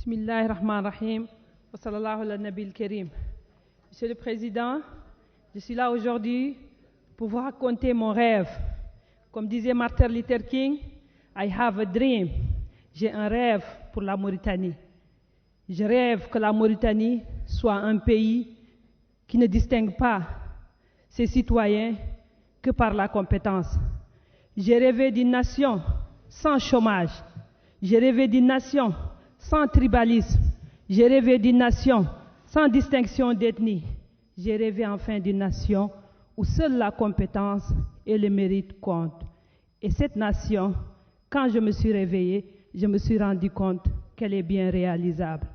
Bismillahirrahmanirrahim. Wa sallallahu ala nabil karim. Monsieur le Président, je suis là aujourd'hui pour vous raconter mon rêve. Comme disait Martin Luther King, I have a dream. J'ai un rêve pour la Mauritanie. Je rêve que la Mauritanie soit un pays qui ne distingue pas ses citoyens que par la compétence. J'ai rêvé d'une nation sans chômage. J'ai rêvé d'une nation sans tribalisme. J'ai rêvé d'une nation sans distinction d'ethnie. J'ai rêvé enfin d'une nation où seule la compétence et le mérite comptent. Et cette nation, quand je me suis réveillée, je me suis rendu compte qu'elle est bien réalisable.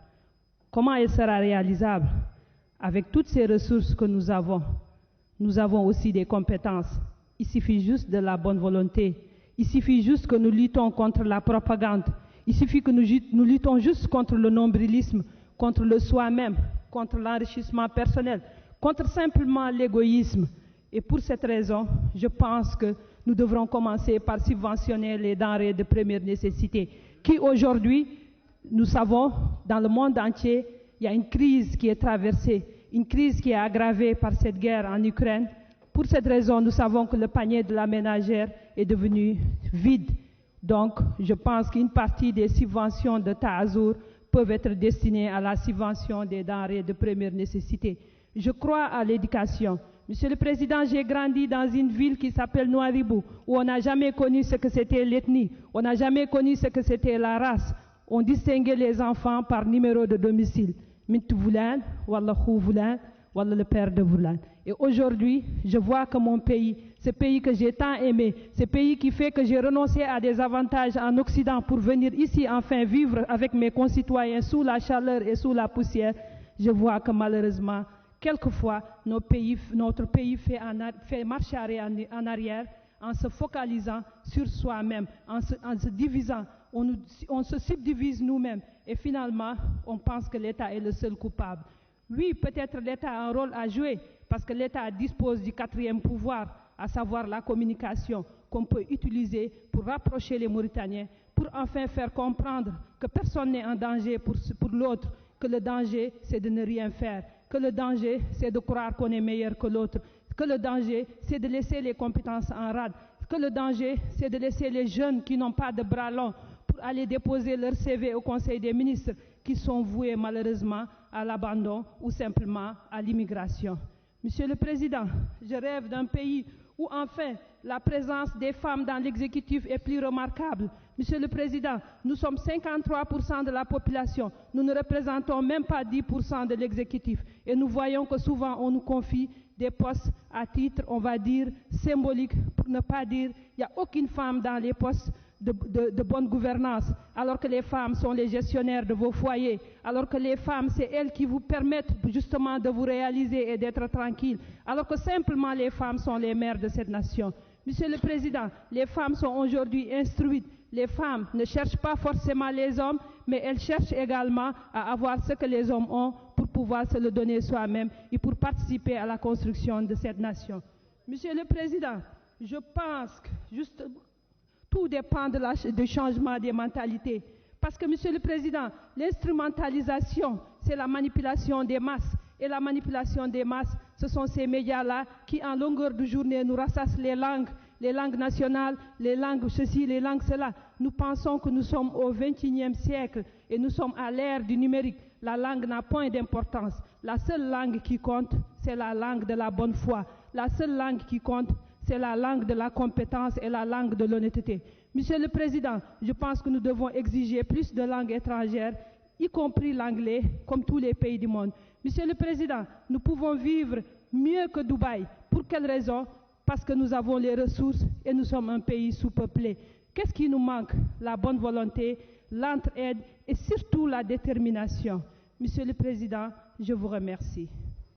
Comment elle sera réalisable? Avec toutes ces ressources que nous avons aussi des compétences. Il suffit juste de la bonne volonté. Il suffit juste que nous luttons contre la propagande. Il suffit que nous luttons juste contre le nombrilisme, contre le soi-même, contre l'enrichissement personnel, contre simplement l'égoïsme. Et pour cette raison, je pense que nous devrons commencer par subventionner les denrées de première nécessité, qui aujourd'hui, nous savons, dans le monde entier, il y a une crise qui est traversée, une crise qui est aggravée par cette guerre en Ukraine. Pour cette raison, nous savons que le panier de la ménagère est devenu vide. Donc, je pense qu'une partie des subventions de Taazour peuvent être destinées à la subvention des denrées de première nécessité. Je crois à l'éducation. Monsieur le Président, j'ai grandi dans une ville qui s'appelle Nouadhibou, où on n'a jamais connu ce que c'était l'ethnie, on n'a jamais connu ce que c'était la race. On distinguait les enfants par numéro de domicile. Mintu Voulan, Wallah Khou Voulan, Wallah le père de Voulan. Et aujourd'hui, je vois que mon pays, ce pays que j'ai tant aimé, ce pays qui fait que j'ai renoncé à des avantages en Occident pour venir ici enfin vivre avec mes concitoyens sous la chaleur et sous la poussière, je vois que malheureusement, quelquefois, notre pays fait marche en arrière en se focalisant sur soi-même, en se divisant. On se subdivise nous-mêmes et finalement, on pense que l'État est le seul coupable. Oui, peut-être l'État a un rôle à jouer parce que l'État dispose du quatrième pouvoir, à savoir la communication, qu'on peut utiliser pour rapprocher les Mauritaniens, pour enfin faire comprendre que personne n'est en danger pour l'autre, que le danger, c'est de ne rien faire, que le danger, c'est de croire qu'on est meilleur que l'autre, que le danger, c'est de laisser les compétences en rade, que le danger, c'est de laisser les jeunes qui n'ont pas de bras longs pour aller déposer leur CV au Conseil des ministres, qui sont voués malheureusement à l'abandon ou simplement à l'immigration. Monsieur le Président, je rêve d'un pays où enfin la présence des femmes dans l'exécutif est plus remarquable. Monsieur le Président, nous sommes 53% de la population, nous ne représentons même pas 10% de l'exécutif et nous voyons que souvent on nous confie des postes à titre, on va dire, symbolique, pour ne pas dire il n'y a aucune femme dans les postes de bonne gouvernance, alors que les femmes sont les gestionnaires de vos foyers, alors que les femmes, c'est elles qui vous permettent justement de vous réaliser et d'être tranquilles, alors que simplement les femmes sont les mères de cette nation. Monsieur le Président, les femmes sont aujourd'hui instruites. Les femmes ne cherchent pas forcément les hommes, mais elles cherchent également à avoir ce que les hommes ont pour pouvoir se le donner soi-même et pour participer à la construction de cette nation. Monsieur le Président, je pense que tout dépend du changement des mentalités. Parce que, Monsieur le Président, l'instrumentalisation, c'est la manipulation des masses. Et la manipulation des masses, ce sont ces médias-là qui, en longueur de journée, nous rassassent les langues nationales, les langues ceci, les langues cela. Nous pensons que nous sommes au XXIe siècle et nous sommes à l'ère du numérique. La langue n'a point d'importance. La seule langue qui compte, c'est la langue de la bonne foi. La seule langue qui compte, c'est la langue de la compétence et la langue de l'honnêteté. Monsieur le Président, je pense que nous devons exiger plus de langues étrangères, y compris l'anglais, comme tous les pays du monde. Monsieur le Président, nous pouvons vivre mieux que Dubaï. Pour quelle raison? Parce que nous avons les ressources et nous sommes un pays sous-peuplé. Qu'est-ce qui nous manque? La bonne volonté, l'entraide et surtout la détermination. Monsieur le Président, je vous remercie.